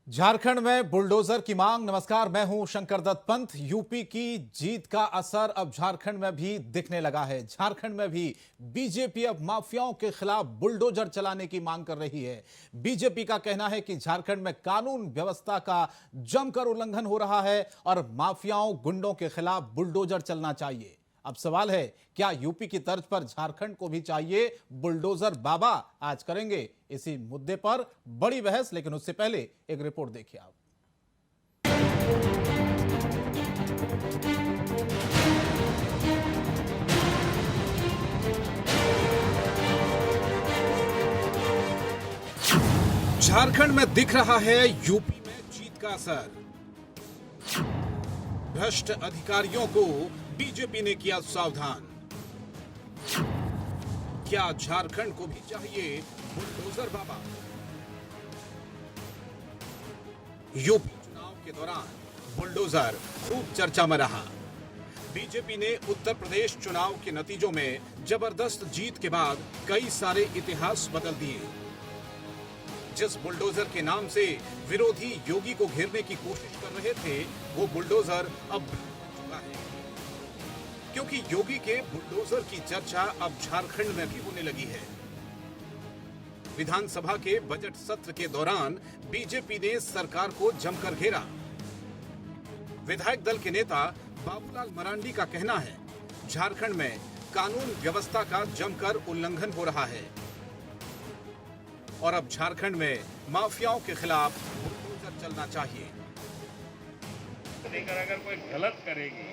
झारखंड में बुलडोजर की मांग। नमस्कार, मैं हूं शंकर दत्त पंत। यूपी की जीत का असर अब झारखंड में भी दिखने लगा है। झारखंड में भी बीजेपी अब माफियाओं के खिलाफ बुलडोजर चलाने की मांग कर रही है। बीजेपी का कहना है कि झारखंड में कानून व्यवस्था का जमकर उल्लंघन हो रहा है और माफियाओं गुंडों के खिलाफ बुलडोजर चलना चाहिए। अब सवाल है, क्या यूपी की तर्ज पर झारखंड को भी चाहिए बुलडोजर बाबा? आज करेंगे इसी मुद्दे पर बड़ी बहस, लेकिन उससे पहले एक रिपोर्ट देखिए आप। झारखंड में दिख रहा है यूपी में जीत का असर। भ्रष्ट अधिकारियों को बीजेपी ने किया सावधान। क्या झारखंड को भी चाहिए बुलडोजर बाबा? यूपी चुनाव के दौरान बुलडोजर खूब चर्चा में रहा। बीजेपी ने उत्तर प्रदेश चुनाव के नतीजों में जबरदस्त जीत के बाद कई सारे इतिहास बदल दिए। जिस बुलडोजर के नाम से विरोधी योगी को घेरने की कोशिश कर रहे थे, वो बुलडोजर अब बन चुका है, क्योंकि योगी के बुलडोजर की चर्चा अब झारखंड में भी होने लगी है। विधानसभा के बजट सत्र के दौरान बीजेपी ने सरकार को जमकर घेरा। विधायक दल के नेता बाबूलाल मरांडी का कहना है, झारखंड में कानून व्यवस्था का जमकर उल्लंघन हो रहा है और अब झारखंड में माफियाओं के खिलाफ बुलडोजर चलना चाहिए। देकर अगर कोई गलत करेगी,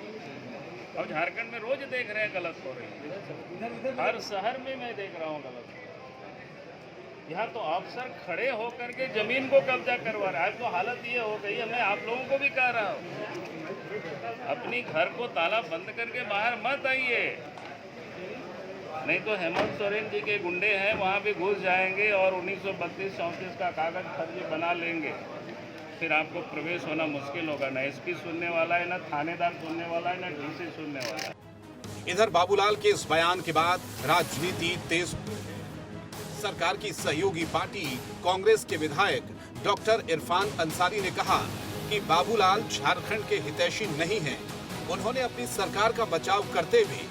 अब झारखंड में रोज देख रहे हैं गलत हो रही है, हर शहर में मैं देख रहा हूँ गलत हो रही है। यहाँ तो अफसर खड़े होकर के जमीन को कब्जा करवा रहे हैं। आज तो हालत ये हो गई है, मैं आप लोगों को भी कह रहा हूँ, अपनी घर को ताला बंद करके बाहर मत आइए, नहीं तो हेमंत सोरेन जी के गुंडे हैं, वहाँ भी घुस जाएंगे और 1932-34 का कागज फर्जी बना लेंगे। फिर आपको प्रवेश होना मुश्किल होगा। ना एसपी सुनने वाला है, ना थानेदार सुनने वाला है, ना डीसी सुनने वाला है। इधर बाबूलाल के इस बयान के बाद राजनीति तेज। सरकार की सहयोगी पार्टी कांग्रेस के विधायक डॉक्टर इरफान अंसारी ने कहा कि बाबूलाल झारखंड के हितैषी नहीं हैं। उन्होंने अपनी सरकार का बचाव करते हुए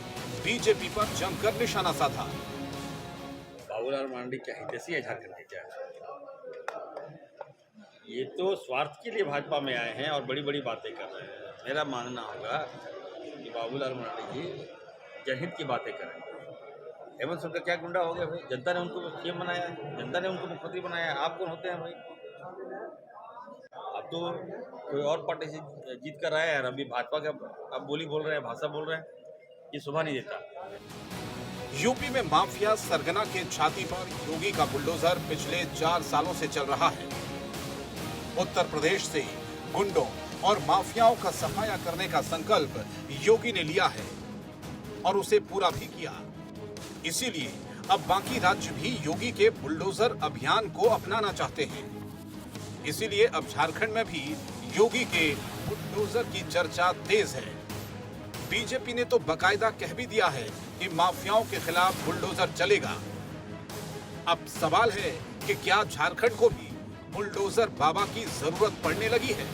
बीजेपी पर जमकर निशाना साधा। बाबूलाल मरांडी क्या हितैषी है झारखंड के? क्या ये तो स्वार्थ के लिए भाजपा में आए हैं और बड़ी बड़ी बातें कर रहे हैं। मेरा मानना होगा कि बाबूलाल मरांडी जी जनहित की बातें करें। हेमंत सोरेन का क्या गुंडा हो गया भाई? जनता ने उनको सीएम बनाया है, जनता ने उनको मुख्यमंत्री बनाया है। आप कौन होते हैं भाई? अब तो कोई और पार्टी से जीत कर आए हैं, अभी भाजपा का आप बोली बोल रहे हैं, भाषा बोल रहे हैं, ये शोभा नहीं देता। यूपी में माफिया सरगना के छाती पर योगी का बुलडोजर पिछले 4 सालों से चल रहा है। उत्तर प्रदेश से गुंडों और माफियाओं का सफाया करने का संकल्प योगी ने लिया है और उसे पूरा भी किया। इसीलिए अब बाकी राज्य भी योगी के बुलडोजर अभियान को अपनाना चाहते हैं। इसीलिए अब झारखंड में भी योगी के बुलडोजर की चर्चा तेज है। बीजेपी ने तो बकायदा कह भी दिया है कि माफियाओं के खिलाफ बुलडोजर चलेगा। अब सवाल है कि क्या झारखंड को भी बुलडोजर बाबा की जरूरत पड़ने लगी है?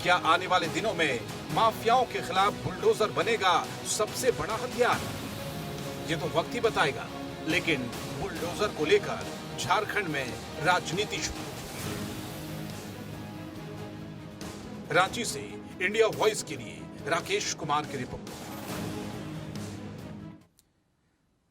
क्या आने वाले दिनों में माफियाओं के खिलाफ बुलडोजर बनेगा सबसे बड़ा हथियार? ये तो वक्त ही बताएगा, लेकिन बुलडोजर को लेकर झारखंड में राजनीति शुरू। रांची से इंडिया वॉइस के लिए राकेश कुमार की रिपोर्ट।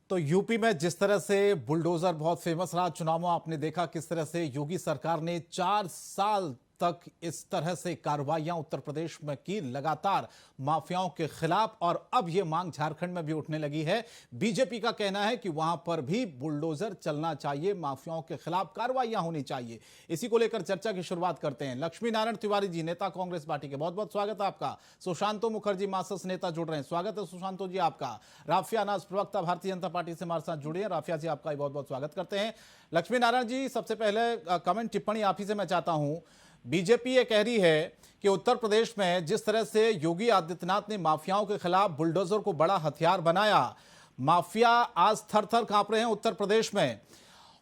तो यूपी में जिस तरह से बुलडोजर बहुत फेमस रहा, चुनावों आपने देखा किस तरह से योगी सरकार ने 4 साल तक इस तरह से कार्रवाइयां उत्तर प्रदेश में की लगातार माफियाओं के खिलाफ, और अब यह मांग झारखंड में भी उठने लगी है। बीजेपी का कहना है कि वहां पर भी बुलडोजर चलना चाहिए, माफियाओं के खिलाफ कार्रवाइयां होनी चाहिए। इसी को लेकर चर्चा की शुरुआत करते हैं। लक्ष्मी नारायण तिवारी जी, नेता कांग्रेस पार्टी के, बहुत बहुत स्वागत है आपका। सुशांतो मुखर्जी मार्क्सिस्ट नेता जुड़ रहे हैं, स्वागत है सुशांतो जी आपका। राफिया अनाज प्रवक्ता भारतीय जनता पार्टी से हमारे साथ जुड़े हैं, राफिया जी आपका बहुत बहुत स्वागत करते हैं। लक्ष्मी नारायण जी, सबसे पहले कमेंट टिप्पणी आप ही से मैं चाहता हूं। बीजेपी ये कह रही है कि उत्तर प्रदेश में जिस तरह से योगी आदित्यनाथ ने माफियाओं के खिलाफ बुलडोजर को बड़ा हथियार बनाया, माफिया आज थर थर कांप रहे हैं उत्तर प्रदेश में,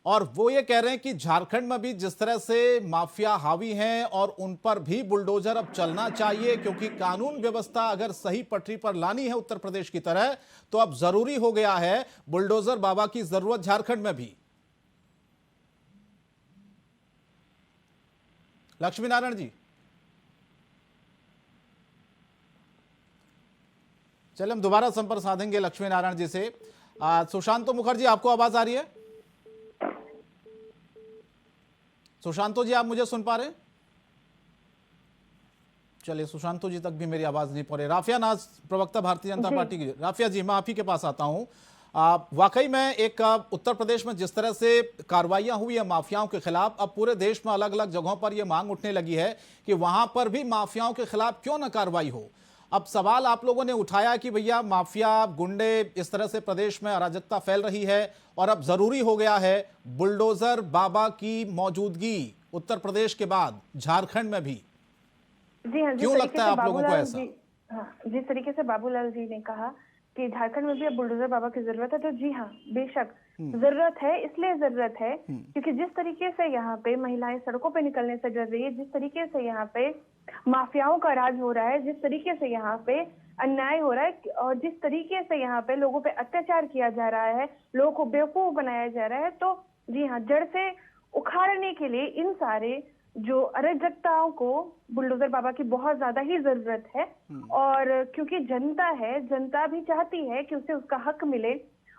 और वो ये कह रहे हैं कि झारखंड में भी जिस तरह से माफिया हावी हैं और उन पर भी बुलडोजर अब चलना चाहिए, क्योंकि कानून व्यवस्था अगर सही पटरी पर लानी है उत्तर प्रदेश की तरह, तो अब जरूरी हो गया है बुलडोजर बाबा की जरूरत झारखंड में भी। लक्ष्मी नारायण जी, चलिए हम दोबारा संपर्क साधेंगे लक्ष्मी नारायण जी से। सुशांतो मुखर्जी, आपको आवाज आ रही है? सुशांतो जी, आप मुझे सुन पा रहे हैं? चलिए, सुशांतो जी तक भी मेरी आवाज नहीं पहुंच रही। राफिया नाज, प्रवक्ता भारतीय जनता पार्टी की। राफिया जी, मैं आप ही के पास आता हूं। वाकई में एक उत्तर प्रदेश में जिस तरह से कार्रवाइयां हुई है माफियाओं के खिलाफ, अब पूरे देश में अलग अलग जगहों पर यह मांग उठने लगी है कि वहां पर भी माफियाओं के खिलाफ क्यों ना कार्रवाई हो। अब सवाल आप लोगों ने उठाया कि भैया माफिया गुंडे इस तरह से प्रदेश में अराजकता फैल रही है और अब जरूरी हो गया है बुलडोजर बाबा की मौजूदगी उत्तर प्रदेश के बाद झारखंड में भी। जी हाँ, क्यों लगता है आप लोगों को ऐसा? हाँ, जिस तरीके से बाबूलाल जी ने कहा कि झारखंड में भी अब बुलडोजर बाबा की जरूरत है, तो जी हाँ, बेशक जरूरत है। इसलिए जरूरत है क्योंकि जिस तरीके से यहाँ पे महिलाएं सड़कों पे निकलने से डर रही है, जिस तरीके से यहाँ पे माफियाओं का राज हो रहा है, जिस तरीके से यहाँ पे अन्याय हो रहा है और जिस तरीके से यहाँ पे लोगों पे अत्याचार किया जा रहा है, लोगों को बेवकूफ बनाया जा रहा है, तो जी हाँ, जड़ से उखाड़ने के लिए इन सारे जो अराजकताओं को बुलडोजर बाबा की बहुत ज्यादा ही जरूरत है। और क्योंकि जनता है, जनता भी चाहती है कि उसे उसका हक मिले,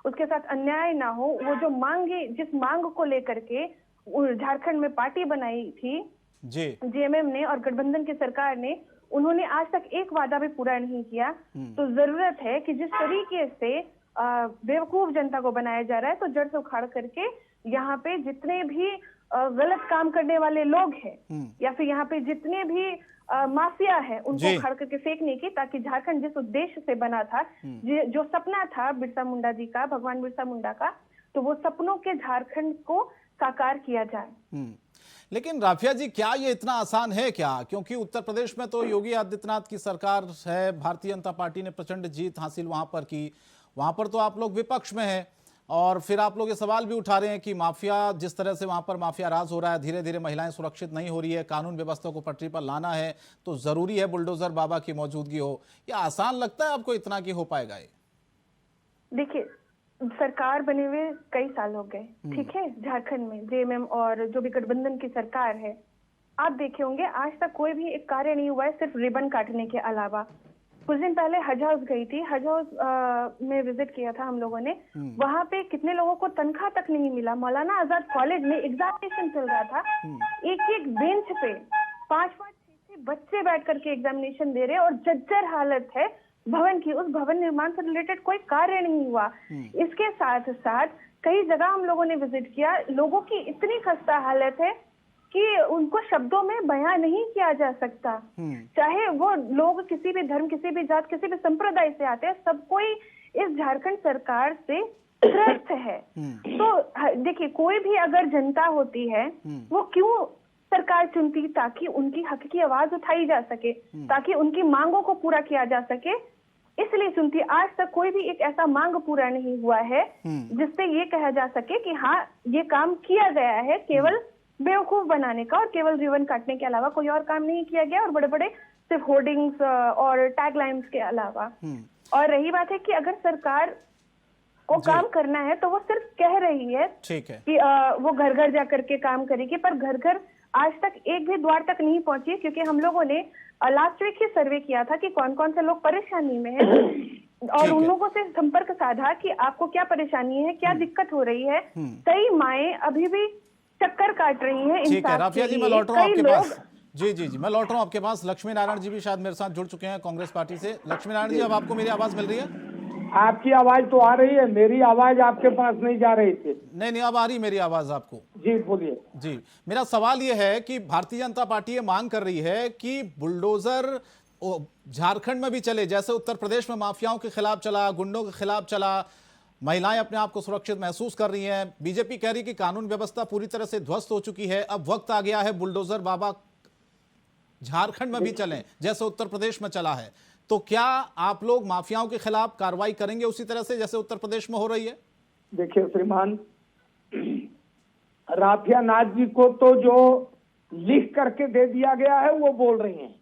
उसके साथ अन्याय ना हो। वो जो मांगे, जिस मांग को लेकर के झारखंड में पार्टी बनाई थी जी जेएमएम ने और गठबंधन की सरकार ने, उन्होंने आज तक एक वादा भी पूरा नहीं किया। तो जरूरत है कि जिस तरीके से बेवकूफ जनता को बनाया जा रहा है, तो जड़ से उखाड़ करके यहाँ पे जितने भी गलत काम करने वाले लोग हैं या फिर यहाँ पे जितने भी माफिया है, उनको उखाड़ करके फेंकने की, ताकि झारखंड जिस उद्देश्य से बना था, जो सपना था बिरसा मुंडा जी का, भगवान बिरसा मुंडा का, तो वो सपनों के झारखंड को साकार किया जाए। लेकिन राफिया जी, क्या ये इतना आसान है क्या? क्योंकि उत्तर प्रदेश में तो योगी आदित्यनाथ की सरकार है, भारतीय जनता पार्टी ने प्रचंड जीत हासिल वहां पर की, वहां पर तो आप लोग विपक्ष में हैं, और फिर आप लोग ये सवाल भी उठा रहे हैं कि माफिया, जिस तरह से वहां पर माफिया राज हो रहा है, धीरे धीरे महिलाएं सुरक्षित नहीं हो रही है, कानून व्यवस्था को पटरी पर लाना है, तो जरूरी है बुलडोजर बाबा की मौजूदगी हो। ये आसान लगता है आपको इतना कि हो पाएगा ये? देखिए, सरकार बने हुए कई साल हो गए, ठीक है, झारखंड में जेएमएम और जो भी गठबंधन की सरकार है, आप देखे होंगे आज तक कोई भी एक कार्य नहीं हुआ है सिर्फ रिबन काटने के अलावा। कुछ दिन पहले हज हाउस गई थी, हज हाउस में विजिट किया था हम लोगों ने, वहां पे कितने लोगों को तनख्वाह तक नहीं मिला। मौलाना आजाद कॉलेज में एग्जामिनेशन चल रहा था, एक एक बेंच पे 5-5-6 बच्चे बैठ करके एग्जामिनेशन दे रहे हैं और जर्जर हालत है भवन की। उस भवन निर्माण से रिलेटेड कोई कार्य नहीं हुआ। इसके साथ साथ कई जगह हम लोगों ने विजिट किया, लोगों की इतनी खस्ता हालत है कि उनको शब्दों में बयां नहीं किया जा सकता। चाहे वो लोग किसी भी धर्म, किसी भी जात, किसी भी संप्रदाय से आते हैं, सब कोई इस झारखंड सरकार से त्रस्त है। तो देखिए, कोई भी अगर जनता होती है, वो क्यों सरकार चुनती? ताकि उनकी हक की आवाज उठाई जा सके, ताकि उनकी मांगों को पूरा किया जा सके, इसलिए चुनती। आज तक कोई भी एक ऐसा मांग पूरा नहीं हुआ है जिससे ये कहा जा सके कि हाँ, ये काम किया गया है। केवल बेवकूफ बनाने का और केवल रिबन काटने के अलावा कोई और काम नहीं किया गया, और बड़े बड़े सिर्फ होर्डिंग्स और टैगलाइंस के अलावा। और रही बात है कि अगर सरकार को काम करना है तो वो सिर्फ कह रही है, ठीक है, कि वो घर घर जा करके काम करेगी, पर घर घर आज तक एक भी द्वार तक नहीं पहुंची। क्योंकि हम लोगों ने लास्ट वीक ही सर्वे किया था कि कौन कौन से लोग परेशानी में हैं और उन लोगों से संपर्क साधा कि आपको क्या परेशानी है, क्या दिक्कत हो रही है। कई माएं अभी भी चक्कर काट रही हैं। ठीक है राफिया जी, मैं लौट रहा हूँ आपके पास। जी, मैं लौट रहा हूँ आपके पास। लक्ष्मी नारायण जी भी शायद मेरे साथ जुड़ चुके हैं कांग्रेस पार्टी से। लक्ष्मी नारायण जी, अब आपको मेरी आवाज मिल रही है? आपकी आवाज तो आ रही है, मेरी आवाज आपके पास नहीं जा रही थी। नहीं, अब आ रही मेरी आवाज आपको। जी बोलिए। जी, मेरा सवाल ये है कि भारतीय जनता पार्टी ये मांग कर रही है कि बुलडोजर झारखंड में भी चले, जैसे उत्तर प्रदेश में माफियाओं के खिलाफ चला, गुंडों के खिलाफ चला, महिलाएं अपने आप को सुरक्षित महसूस कर रही हैं। बीजेपी कह रही कि कानून व्यवस्था पूरी तरह से ध्वस्त हो चुकी है, अब वक्त आ गया है बुलडोजर बाबा झारखंड में भी चलें जैसे उत्तर प्रदेश में चला है। तो क्या आप लोग माफियाओं के खिलाफ कार्रवाई करेंगे उसी तरह से जैसे उत्तर प्रदेश में हो रही है? देखिए श्रीमान, राफिया नाथ जी को तो जो लिख करके दे दिया गया है वो बोल रही हैं,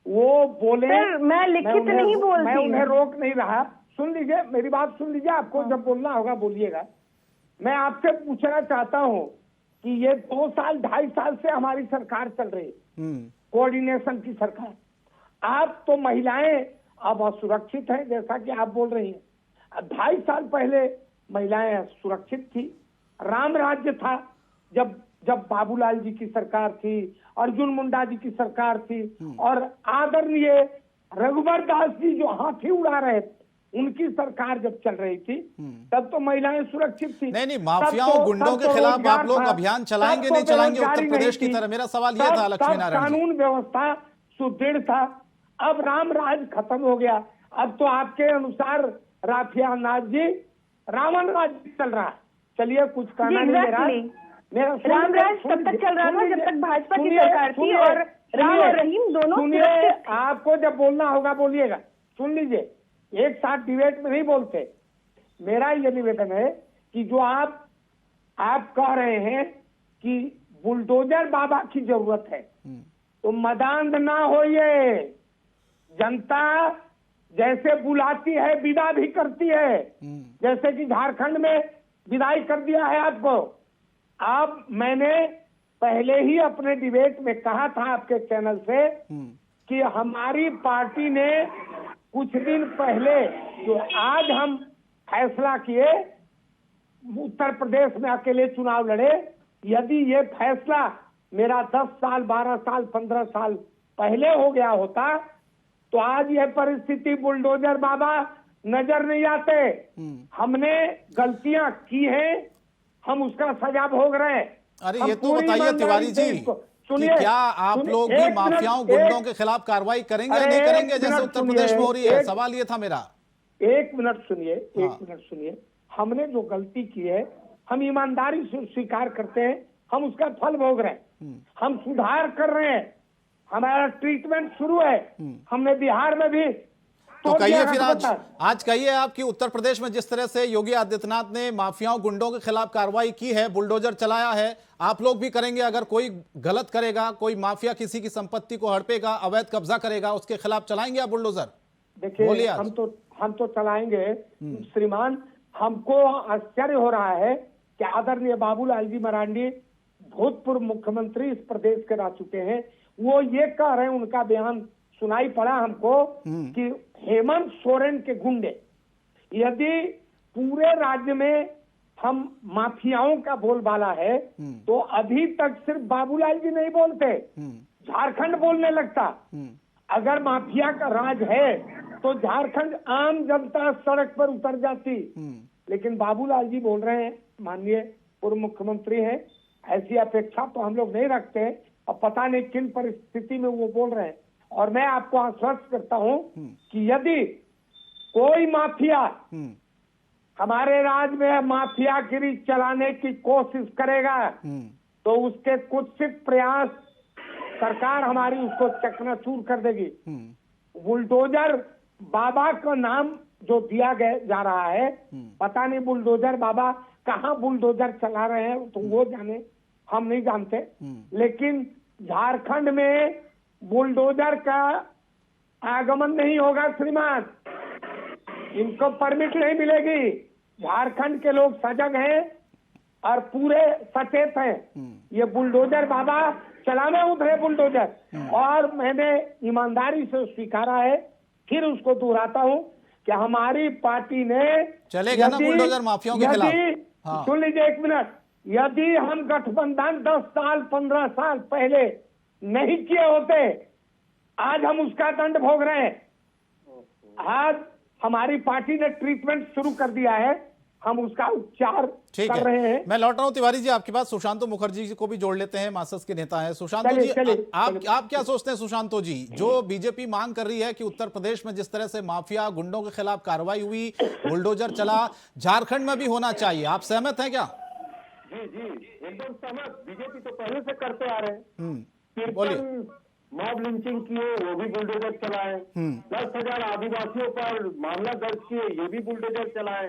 वो बोले। सर, मैं लिखित नहीं बोलती मैं हूँ। उन्हें रोक नहीं रहा। सुन लीजिए, मेरी बात सुन लीजिए, आपको जब बोलना होगा बोलिएगा। मैं आपसे पूछना चाहता हूँ कि ये 2 साल 2.5 साल से हमारी सरकार चल रही है, कोऑर्डिनेशन की सरकार। आप तो महिलाएं अब असुरक्षित हैं, जैसा कि आप बोल रही हैं। 2.5 साल पहले महिलाएं सुरक्षित थी, राम राज्य था। जब बाबूलाल जी की सरकार थी, अर्जुन मुंडा जी की सरकार थी, और आदरणीय रघुवर दास जी जो हाथी उड़ा रहे थे, उनकी सरकार जब चल रही थी, तब तो महिलाएं सुरक्षित थी। नहीं, माफियाओं गुंडों के खिलाफ आप लोग अभियान चलाएंगे नहीं चलाएंगे उत्तर प्रदेश की तरह? मेरा सवाल यह था लक्ष्मी नारायण जी। कानून व्यवस्था सुदृढ़ था। अब राम राज खत्म हो गया। अब तो आपके अनुसार राफिया नाथ जी रावण राज चल रहा है। चलिए, कुछ कहना नहीं मेरा। राम राज तब तक चल रहा था जब तक भाजपा की सरकार थी, और राम और रहीम दोनों सुरक्षित थे। आपको जब बोलना होगा बोलिएगा। सुन लीजिए, एक साथ डिबेट में नहीं बोलते। मेरा ये निवेदन है कि जो आप कह रहे हैं कि बुलडोजर बाबा की जरूरत है, तो मदांध ना होइए। जनता जैसे बुलाती है विदा भी करती है, जैसे कि झारखंड में विदाई कर दिया है आपको। अब मैंने पहले ही अपने डिबेट में कहा था आपके चैनल से कि हमारी पार्टी ने कुछ दिन पहले जो आज हम फैसला किए, उत्तर प्रदेश में अकेले चुनाव लड़े। यदि ये फैसला मेरा 10 साल 12 साल 15 साल पहले हो गया होता, तो आज यह परिस्थिति बुलडोजर बाबा नजर नहीं आते। हमने गलतियां की हैं, हम उसका सजा भोग रहे हैं। अरे ये तो बताइए तिवारी जी कि क्या आप लोग भी माफियाओं गुंडों के खिलाफ कार्रवाई करेंगे या नहीं करेंगे, जैसे उत्तर प्रदेश में हो रही है? सवाल ये था मेरा। एक मिनट सुनिए। हमने जो गलती की है, हम ईमानदारी से स्वीकार करते हैं, हम उसका फल भोग रहे हैं, हम सुधार कर रहे हैं, हमारा ट्रीटमेंट शुरू है। हमने बिहार में भी तो कहिए फिर आज कहिए आप कि उत्तर प्रदेश में जिस तरह से योगी आदित्यनाथ ने माफियाओं गुंडों के खिलाफ कार्रवाई की है, बुलडोजर चलाया है, आप लोग भी करेंगे? अगर कोई गलत करेगा, कोई माफिया किसी की संपत्ति को हड़पेगा, अवैध कब्जा करेगा, उसके खिलाफ चलाएंगे आप बुलडोजर? देखिए, हम तो चलाएंगे श्रीमान। हमको आश्चर्य हो रहा है कि आदरणीय बाबूलाल जी मरांडी भूतपूर्व मुख्यमंत्री इस प्रदेश के रह चुके हैं, वो ये कह रहे हैं, उनका बयान सुनाई पड़ा हमको कि हेमंत सोरेन के गुंडे, यदि पूरे राज्य में हम माफियाओं का बोलबाला है, तो अभी तक सिर्फ बाबूलाल जी नहीं बोलते, झारखंड बोलने लगता। अगर माफिया का राज है तो झारखंड आम जनता सड़क पर उतर जाती, लेकिन बाबूलाल जी बोल रहे हैं, माननीय पूर्व मुख्यमंत्री हैं, ऐसी अपेक्षा तो हम लोग नहीं रखते। अब पता नहीं किन परिस्थिति में वो बोल रहे हैं। और मैं आपको आश्वस्त करता हूं कि यदि कोई माफिया हमारे राज्य में माफियागिरी चलाने की कोशिश करेगा, तो उसके कुत्सित प्रयास सरकार हमारी उसको चकनाचूर कर देगी। बुलडोजर बाबा का नाम जो दिया जा रहा है, पता नहीं बुलडोजर बाबा कहाँ बुलडोजर चला रहे हैं, तो वो जाने, हम नहीं जानते। लेकिन झारखंड में बुलडोजर का आगमन नहीं होगा श्रीमान, इनको परमिट नहीं मिलेगी। झारखंड के लोग सजग हैं और पूरे सचेत हैं। ये बुलडोजर बाबा चलाने उतरे बुलडोजर, और मैंने ईमानदारी से स्वीकारा है, फिर उसको दोहराता हूं कि हमारी पार्टी ने चलेगा ना बुलडोजर माफियाओं के खिलाफ। सुन लीजिए एक मिनट, यदि हम गठबंधन 10 साल 15 साल पहले नहीं किए होते, आज हम उसका दंड भोग रहे हैं। आज हमारी पार्टी ने ट्रीटमेंट शुरू कर दिया है, हम उसका उपचार कर रहे हैं। मैं लौट रहा हूं तिवारी जी आपके पास। सुशांतो मुखर्जी जी को भी जोड़ लेते हैं, मार्क्सिस्ट के नेता हैं। सुशांतो जी, आप क्या सोचते हैं सुशांतो जी, जो बीजेपी मांग कर रही है कि उत्तर प्रदेश में जिस तरह से माफिया गुंडों के खिलाफ कार्रवाई हुई, बुलडोजर चला, झारखंड में भी होना चाहिए, आप सहमत हैं क्या? जी एकदम सहमत। बीजेपी तो पहले से करते आ रहे हैं। बोलिए। मॉब लिंचिंग किए, वो भी बुलडोजर चलाए। 10,000 आदिवासियों पर मामला दर्ज किए, ये भी बुलडोजर चलाए।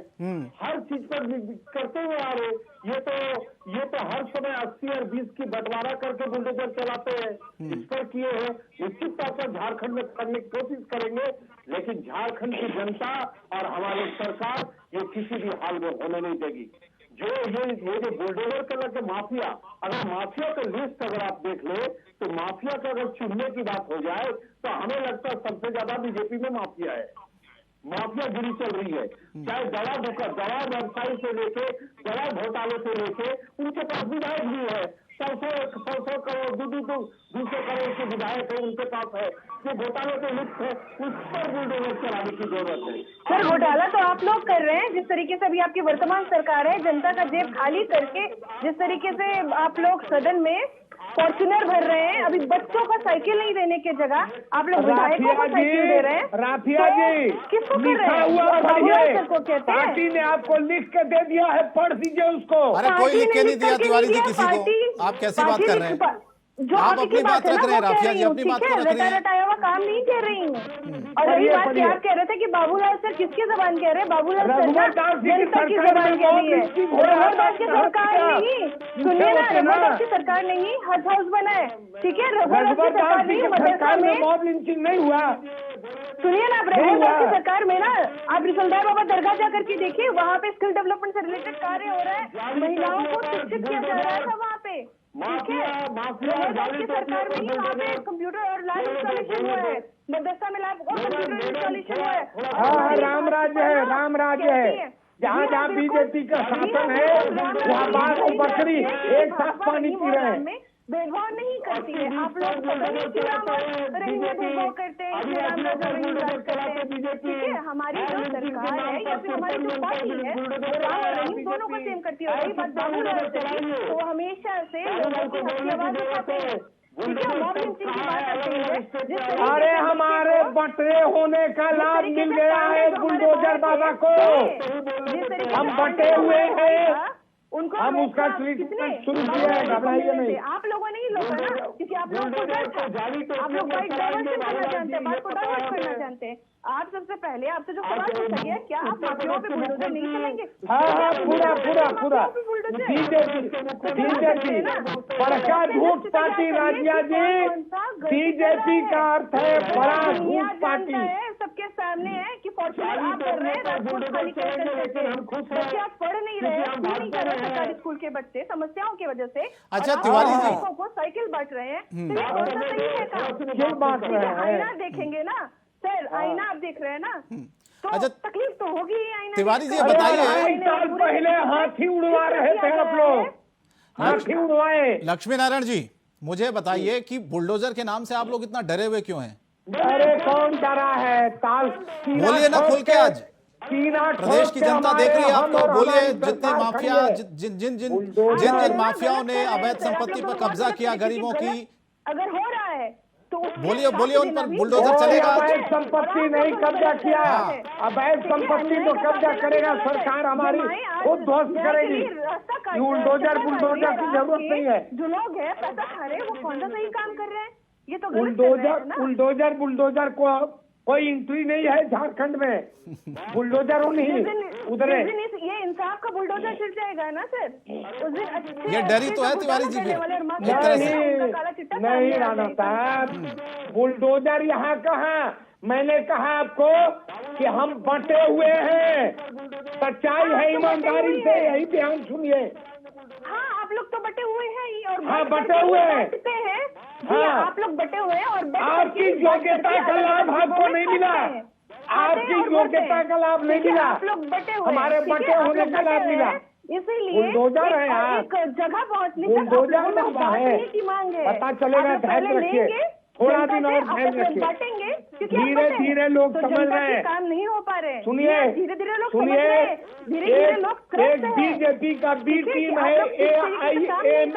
हर चीज पर करते हुए आ रहे। ये तो हर समय 80 और 20 की बंटवारा करके बुलडोजर चलाते हैं। इस पर किए हैं। निश्चित तौर पर झारखंड में करने की कोशिश करेंगे, लेकिन झारखंड की जनता और हमारी सरकार ये किसी भी हाल में होने नहीं देगी। ये जो बुलडोजर कलर के माफिया, अगर माफिया का लिस्ट अगर आप देख ले, तो माफिया का अगर चुनने की बात हो जाए तो हमें लगता है सबसे ज्यादा बीजेपी में माफिया है। माफिया गिरी चल रही है, चाहे दवा व्यवसायी से लेके दवा घोटाले से लेके उनके पास विधायक भी है। 100 करोड़ 200 करोड़ के विधायक है उनके पास है। जो घोटाले के लिस्ट है उस पर बुलडोजर चलाने की जरूरत है। सर घोटाला तो आप लोग कर रहे हैं, जिस तरीके से अभी आपकी वर्तमान सरकार है जनता का जेब खाली करके जिस तरीके से आप लोग सदन में फॉर्च्यूनर भर रहे हैं, अभी बच्चों का साइकिल नहीं देने की जगह आप लोग विधायकों को साइकिल दे रहे हैं। राफिया जी, किसको कर रहे लिखा हुआ हैं? पढ़िए, पार्टी ने आपको लिख के दे दिया है, पढ़ दीजिए उसको। अरे कोई लिख के नहीं दिया तिवारी जी किसी को, आप कैसी बात कर रहे हैं? जो आप अपनी बात रख रहे हैं, राफिया जी अपनी बात को रख रहे हैं। रटाया हुआ काम नहीं कर रही हूँ। और वही बात कि आप कह रहे थे कि बाबूलाल सर किसकी जबान कह रहे हैं? बाबूलाल सर ना जनता की जबान कह रही है। रघुवर की सरकार नहीं, सुनिए ना, रघुवर की सरकार नहीं, हज हाउस बना है, ठीक है? रघुवर की सरकार नहीं, मदरसा में मॉब लिंचिंग नहीं हुआ। सुनिए ना, आप रघुवर की सरकार में ना आप रिसलदार बाबा दरगाह जाकर के देखिए, वहाँ पे स्किल डेवलपमेंट से रिलेटेड कार्य हो रहा है, महिलाओं को शिक्षित किया जा रहा था वहाँ पे, ठीक है? रघुवर की सरकार में ही वहाँ पे कंप्यूटर और लैब इंस्टॉलेशन हुआ है, मदरसा में लैब और कंप्यूटर इंस्टॉलेशन हुआ है। हाँ, राम राज्य है, राम राज्य है। जहाँ जहाँ बीजेपी का शासन है वहाँ बाघ और बकरी एक साथ पानी पी रहे हैं। भेदभाव नहीं करती है। आप लोग पता नहीं क्यों भेदभाव करते हैं, ठीक है? हमारी जो सरकार है या फिर हमारी जो पार्टी है वो राम और रहीम दोनों को सेम करती है। वही बात बाबूलाल से थी, तो वो हमेशा से लोगों की हक की आवाज उठाते हैं, ठीक है? मॉब लिंचिंग की बात आती है। अरे हमारे बंटे होने का लाभ मिल गया है बुलडोजर बाबा को। हम बंटे हुए हैं, उनको हम उसका ट्रीटमेंट शुरू किया है, घबराइए नहीं। आप लोगों ने ही रोका ना, क्योंकि आप लोगों को डर था। आप लोग बाइक डाइवर्शन करना जानते हैं, बात को डाइवर्ट करना जानते हैं। आप सबसे पहले आपसे जो सवाल पूछा गया, क्या आप माफियाओं पे बुलडोजर नहीं चलेंगे? हाँ, पूरा बीजेपी बड़का झूठ पार्टी। राजिया जी, बीजेपी का अर्थ है बड़ा झूठ पार्टी। सबके सामने है कि फॉर्चूनर आप कर रहे हैं, राजकोट खाली करते हैं, बच्चे आप पढ़ नहीं रहे, नहीं कर रहे सरकारी स्कूल के बच्चे समस्याओं की वजह से। अच्छा तिवारी जी, को साइकिल बांट रहे हैं, तो ये कौन सा सही है काम? क्यों बांट रहे हैं? आईना देखेंगे ना सर, आईना आप देख रहे हैं ना, तो अच्छा, तकलीफ तो होगी ही। आईना तिवारी जी, देखकर। बताइए। 2 साल पहले हाथी उड़वा रहे थे आप लोग, हाथी उड़वाए। लक्ष्मी नारायण जी, मुझे बताइए कि बुलडोजर के नाम से आप लोग इतना डरे हुए क्यों हैं? अरे कौन डरा है? बोलिए ना खुल के। आज प्रदेश की जनता देख रही है आपको, बोलिए। जितने माफिया, जिन माफियाओं ने अवैध संपत्ति पर कब्जा किया गरीबों की, अगर हो रहा है तो बोलिए उन पर बुलडोजर चलेगा। अवैध संपत्ति नहीं कब्जा किया, अवैध संपत्ति तो कब्जा करेगा सरकार, हमारी खुद ध्वस्त करेगी। बुलडोजर की जरूरत नहीं है। जो लोग हैं पैसा खा रहे हैं, वो कौन सा सही काम कर रहे हैं? ये तो बुलडोजर को कोई एंट्री नहीं है झारखंड में। बुलडोजर उधरे ये इंसाफ का बुलडोजर छिड़ जाएगा ना सर, उस दिन ये डरी तो है तिवारी जी भी नहीं राणा साहब। बुलडोजर यहाँ कहाँ? मैंने कहा आपको कि हम बंटे हुए हैं, सच्चाई है, ईमानदारी से यही ध्यान सुनिए। हाँ, आप लोग तो बटे हुए हैं ही, और हाँ, बटे हुए हैं। हाँ, आप लोग बटे हुए हैं और आपकी योग्यता का लाभ आपको नहीं मिला, आपकी योग्यता का लाभ नहीं मिला, आप लोग बटे हुए, हमारे बटे होने का लाभ मिला। इसीलिए बुलडोजर है आप, एक जगह पहुँचने बुलडोजर की मांग है। पता चलेगा, धैर्य रखिए, थोड़ा दिन और धैर्य रखिए। बांटेंगे, धीरे धीरे लोग समझ रहे हैं, काम नहीं हो पा रहे। सुनिए, धीरे धीरे लोग सुनिए, एक बीजेपी का बी टीम है AIMM,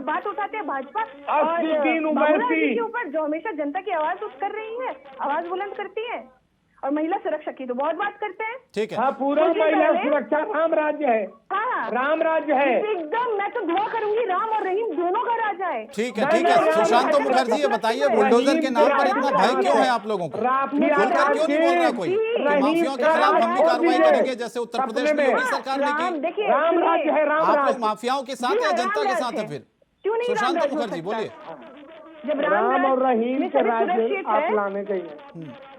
बात उठाते हैं भाजपा असदुद्दीन ओवैसी के ऊपर, जो हमेशा जनता की आवाज कर रही है, आवाज बुलंद करती है, और महिला सुरक्षा की तो बहुत बात करते हैं। ठीक है। हाँ, पूरा कुछ दिन महिला पहले- सुरक्षा राम राज्य है, हाँ, राम राज्य है। एकदम मैं तो दुआ करूंगी राम और रहीम दोनों का राज आए। ठीक है, नहीं, ठीक है। नहीं, सुशांत नहीं, मुखर्जी, ये नहीं, बताइए नहीं, बुलडोजर के नाम पर नहीं, इतना नहीं, भय क्यों नहीं, है आप लोगों को? राफिया खुलकर क्यों नहीं बोल रहा कोई कि रहीम माफियाओं के का खिलाफ राज हम भी छोड़ कार्रवाई दीजिए। करेंगे जैसे उत्तर प्रदेश सपने में में योगी सरकार ने राम की? देखिए, राम सुनिए, राज्य है, राम आप राज्य। लोग माफियाओं के साथ जी, हैं, राम जनता के राज साथ है है। फिर? क्यों नहीं राम सुशांत राज हो मुखर्जी सकता? बोलिए। जब राम और रहीम में के सभी राज्य सुरक्षित आप है, लाने चाहिए,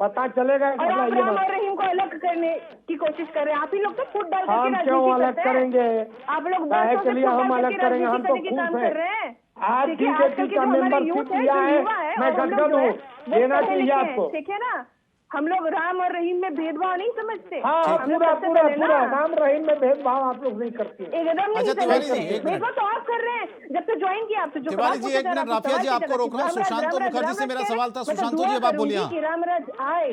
पता चलेगा और कि आप ये राम बात। और रहीम को अलग करने की कोशिश कर रहे हैं। आप ही लोग तो फुट डाल करके हम राजनीति क्यों अलग करते हैं। करेंगे? आप लोग काहे बरसों के से लिए फुट हम डाल अलग करके करेंगे? हम राजनीति तो करने के खुश काम हैं। कर रहे हैं। आप ठीक है, आजकल बीजेपी के का जो हमारे मेंबरशिप यूथ है, लिया जो है, युवा है, मैं और हम गद्दार लोग जो है, हूँ, वो देना पढ़े चाहिए लिखे हैं, आपको। ठीक है ना? हम लोग राम और रहीम में भेदभाव नहीं समझते। हाँ, हम लोग पूरा सबसे पूरा पहले पूरा ना- राम रहीम में भेदभाव आप लोग नहीं करते। एकदम नहीं अच्छा, तिवारी जी, समझते। एक मिनट। भेदभाव तो आप कर रहे हैं जब से ज्वाइन किया आपसे। जो तिवारी सवाल जी, एक पूछा मिनट, जा रहा राफिया जी, था, आपको रोक रहा हूं। रामराज, सुशांत रामराज, मुखर्जी से रामराज मेरा कह रहे सवाल था। हैं। मैं तो सुशांत दुआ जी, अब आप बोलिए। करूंगी कि रामराज आए,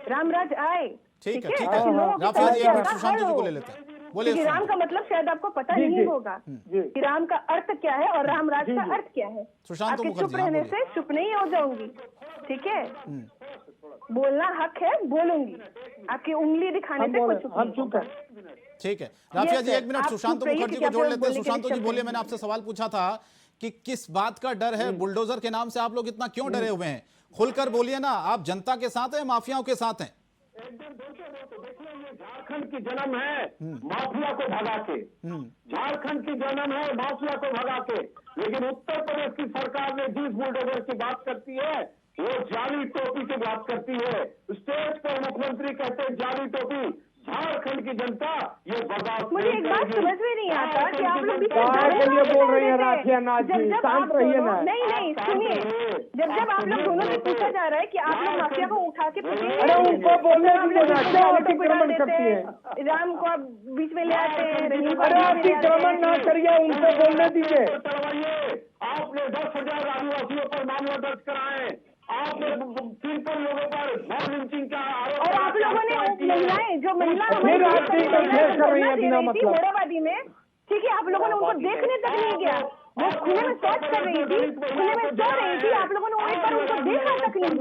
रामराज आए। ठीक है, ठीक ताकि है। लोगों की राफिया जी, एक मिनट समस्या का सुशांत हल जी को हो। ले लेते हैं। बोलिए क्योंकि राम सुशांत का मतलब शायद आपको पता जी, नहीं जी, होगा जी। कि राम का अर्थ क्या है और राम राज जी, का जी। अर्थ क्या है। सुशांत आपके मुखर्जी, चुप हाँ, रहने बोलिए। से चुप नहीं हो जाऊंगी, ठीक है? बोलना हक है, बोलूंगी। आपकी उंगली दिखाने हम से बोले, कुछ चुप हम नहीं चुप होगा। हैं। ठीक है। राफिया जी, सर, एक मिनट आप सुशांत चुप रहिए मुखर्जी को क्योंकि जोड़ आप लेते हैं। बोलने के लिए सुशांत जी शब्द बोलिए, नहीं मैंने आपसे सवाल पूछा था कि किस बात का डर है, बुलडोजर के नाम से आप लोग इतना क्यों डरे हुए हैं? खुलकर बोलिए ना, आप जनता के साथ हैं, माफियाओं के साथ हैं? झारखंड की जन्म है माफिया को भगा के, झारखंड की जन्म है माफिया को भगा के, लेकिन उत्तर प्रदेश की सरकार ने जिस बुलडोजर की बात करती है वो जाली टोपी की बात करती है। स्टेज पर मुख्यमंत्री कहते हैं जाली टोपी। झारखंड की जनता ये बर्दाश्त मुझे एक बात समझ में नहीं आता कि आप लोग बीच में कहाँ के लिए बोल रही है राफिया नाथ जब जी? जब शांत आप रहिए दोनों- ना। नहीं नहीं सुनिए, जब जब आप लोग दोनों से पूछा जा रहा है कि आप लोग माफिया को उठा के फेंकेंगे, अरे उनको बोलने आप दीजिए लोग ना, उसको क्या ऑटो पे अतिक्रमण डाल करती देते है? हैं, राम को आप बीच में ले आते हैं, रहीम को अरे बीच में ले आते अतिक्रमण ना हैं। करिए, उनको बोलने दीजिए। आपने 10,000 आदिवासियों पर मामला दर्ज कराए, आपने 53 लोगों पर मॉब लिंचिंग का आरोप और आप लोगों ने महिलाएं जो महिला फिर आप ठीक है, शेयर कर रही है बिना मतलब। मोराबादी में, ठीक है, आप लोगों ने उनको देखने तक नहीं गया। वो खुले में शौच कर रही थी, खुले में सो रही थी, आप लोगों ने एक बार उनको देखा तक नहीं।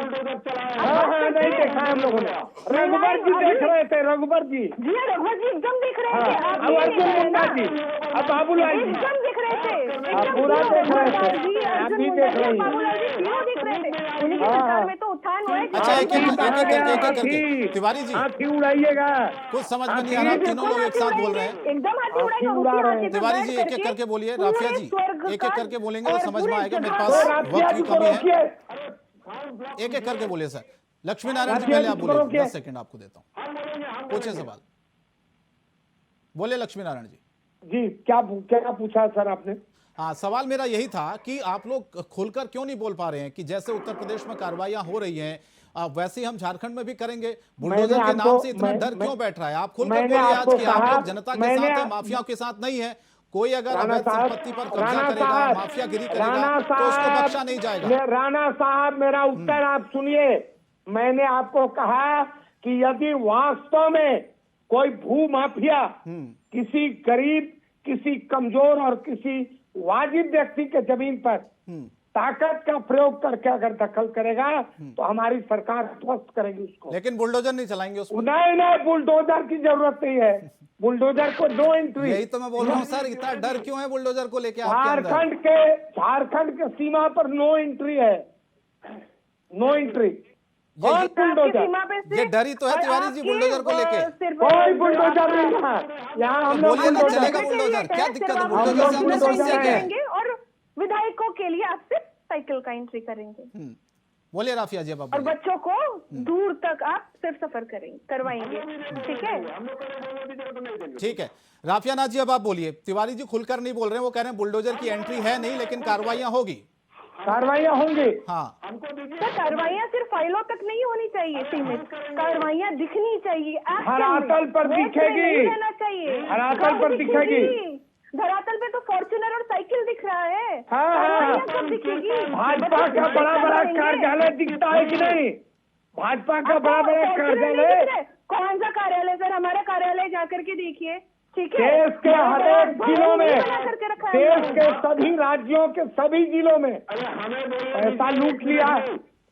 हाँ, नहीं देखा हम लोगों ने। रघुबर जी देख रहे थे, रघुबर जी। जी हाँ, रघुवर जी एकदम दिख रहे थे। हाँ, आप अब ये अर्जुन देख रहे मुंडा हैं जी, ना? अब बाबूलाल जी। एकदम दिख रहे थे, एकदम पूरा तीनों, देख रहे थे। रघुवर जी, आप अर्जुन भी मुंडा देख जी, रही हैं। बाबूलाल जी, तीनों दिख रहे थे। उन्हीं की हाँ, सरकार हाँ। में तो उत्थान हुआ है। अच्छा, एक एक करके हाथी, तिवारी जी, हाथी उड़ाइएगा। कुछ समझ में नहीं आ रहा, तीनों लोग एक साथ बोल रहे हैं। एकदम हाथी उड़ाएंगे, हाथी उड़ा उसी रहे हाथी हैं। पे तिवारी बैठ जी, एक एक करके बोलिए। पूरे राफिया जी, स्वर्ग एक का एक करके बोलेंगे तो और समझ में पूरे आएगा। मेरे जगत पास तो राफिया वक्त जी की को कमी है। रोकिए। एक एक करके बोलिए सर। लक्ष्मी नारायण जी, राफिया पहले जी आप को बोलिए, रोकिए। 10 सेकंड आपको देता हूँ, पूछे सवाल। बोलिए लक्ष्मी नारायण जी। जी, क्या पूछा सर आपने? हाँ, सवाल मेरा यही था कि आप लोग खुलकर क्यों नहीं बोल पा रहे हैं कि जैसे उत्तर प्रदेश में कार्रवाइयां हो रही हैं, वैसे ही हम झारखंड में भी करेंगे। बुलडोजर के नाम से इतना डर क्यों बैठ रहा है? आप खुलकर बोलिए आज कि आप लोग जनता के साथ हैं, माफियाओं के साथ नहीं है। कोई अगर अवैध संपत्ति पर कब्जा करेगा, माफियागिरी करेगा, तो उसको बख्शा नहीं जाएगा। राणा साहब, मेरा उत्तर आप सुनिए। मैंने आपको कहा कि यदि वास्तव में कोई भू माफिया किसी गरीब, किसी कमजोर और किसी वाजिब व्यक्ति के जमीन पर ताकत का प्रयोग करके अगर दखल करेगा तो हमारी सरकार ध्वस्त करेगी उसको। लेकिन बुलडोजर नहीं चलाएंगे उसमें। नहीं, बुलडोजर की जरूरत नहीं है। बुलडोजर को नो एंट्री। यही तो मैं बोल रहा हूँ सर, इतना डर क्यों है बुलडोजर को लेके आपके अंदर? झारखंड के सीमा पर नो एंट्री है, नो एंट्री। कौन आपकी बुलडोजर? सीमा पे से- ये डर ही तो है और तिवारी जी आपकी, बुलडोजर को लेके। सिर्फ- कोई बुलडोजर नहीं है यहाँ। हम लोग बोलिए ना, बुलडोजर चलेगा बुलडोजर? क्या दिक्कत है? सिर्फ आप बुलडोजर से आपको बुलडोजर समस्या क्या है? करेंगे और विधायकों के लिए आप सिर्फ साइकिल का एंट्री करेंगे बोलिए राफिया जी, अब आप और बोलिए। बच्चों को दूर तक आप सिर्फ सफर करवाएंगे, ठीक है? ठीक है राफिया नाथ जी, अब आप बोलिए। तिवारी जी खुलकर नहीं बोल रहे हैं, वो कह रहे हैं बुलडोजर की एंट्री है नहीं, लेकिन कार्रवाइयां होगी। कार्रवाइयाँ होंगी। हाँ, तो कार्रवाइयां सिर्फ फाइलों तक नहीं होनी चाहिए सीमित, कार्रवाइयां दिखनी चाहिए, action में। धरातल पर वोट में दिखेगी। नहीं रहना चाहिए। धरातल कब पर दिखेगी। धरातल पे तो फॉर्च्यूनर और साइकिल दिख रहा है। हाँ, कार्रवाइयां कब दिखेगी? भाजपा का बड़ा बड़ा कार्यालय दिखता है कि नहीं? भाजपा का बड़ा बड़ा कार्यालय। कौन सा कार्यालय सर? हमारा कार्यालय जाकर के देखिए, ठीक है? देश के हर एक जिलों में, बना करके रखा है देश के सभी राज्यों के सभी जिलों में पैसा लूट लिया,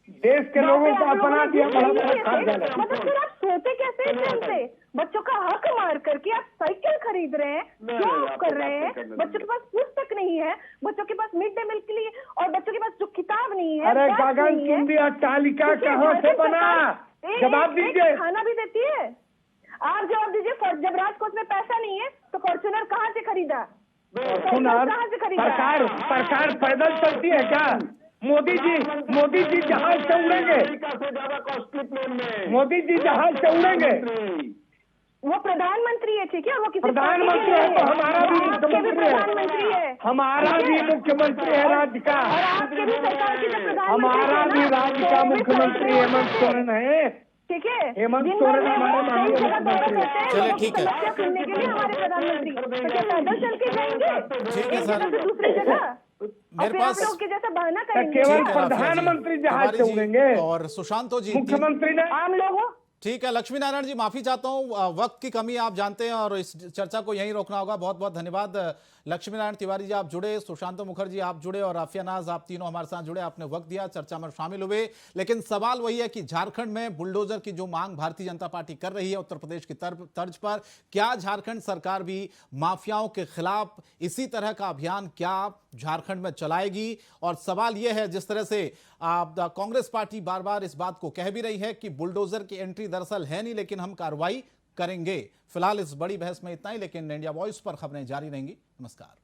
देश के लोगों को अपना दिया बड़ा बड़ा खर्चा है। मतलब फिर आप सोते कैसे हैं चैन से? बच्चों का हक मार करके आप साइकिल खरीद रहे हैं, क्यों आप कर रहे हैं? बच्चों के पास पुस्तक नहीं है, बच्चों के पास मिड डे मील के लिए, और बच्चों के पास जो किताब नहीं है, अरे बैग गगन नहीं है। चुंबी अट्टालिका कहाँ से बना? जवाब दीजिए। खाना भी देती है। आप जवाब दीजिए, जब राजकोष में पैसा नहीं है तो फॉर्च्यूनर कहाँ से खरीदा? कहाँ से खरीदा? सरकार पैदल चलती है क्या? मोदी जी जहाज से उड़ेंगे। ज्यादा कॉस्टली प्लेन में मोदी जी जहाज से उड़ेंगे। वो प्रधानमंत्री है, ठीक है? वो किसी प्रधानमंत्री है तो हमारा भी प्रधानमंत्री है, हमारा भी मुख्यमंत्री है राज्य का। और आपके भी सरकार के जो प्रधानमंत्री हमारा भी राज्य का मुख्यमंत्री हेमंत सोरेन है, ठीक है? हेमंत सोरेन हमारे माननीय मुख्यमंत्री है। चलिए, ठीक है। समस्या सुनने के लिए हमारे प्रधानमंत्री तो क्या पैदल चल के जाएंगे ठीक है एक सर। जगह से दूसरी जगह? मेरे पास आप लोग के जैसा बहाना करेंगे केवल ठीक है, राफिया जी, प्रधानमंत्री जहाज तिवारी से जी उड़ेंगे और सुशांतो जी मुख्यमंत्री ने। आम लोगों। ठीक है, लक्ष्मी नारायण जी माफी चाहता हूं, वक्त की कमी आप जानते हैं और इस चर्चा को यहीं रोकना होगा। बहुत बहुत धन्यवाद लक्ष्मी नारायण तिवारी जी, आप जुड़े, सुशांतो मुखर्जी आप जुड़े और राफिया नाज, आप तीनों हमारे साथ जुड़े, आपने वक्त दिया, चर्चा में शामिल हुए। लेकिन सवाल वही है कि झारखंड में बुलडोजर की जो मांग भारतीय जनता पार्टी कर रही है उत्तर प्रदेश की तर्ज पर, क्या झारखंड सरकार भी माफियाओं के खिलाफ इसी तरह का अभियान क्या झारखंड में चलाएगी? और सवाल यह है, जिस तरह से कांग्रेस पार्टी बार बार इस बात को कह भी रही है कि बुलडोजर की एंट्री दरअसल है नहीं, लेकिन हम कार्रवाई करेंगे। फिलहाल इस बड़ी बहस में इतना ही, लेकिन इंडिया वॉइस पर खबरें जारी रहेंगी। नमस्कार।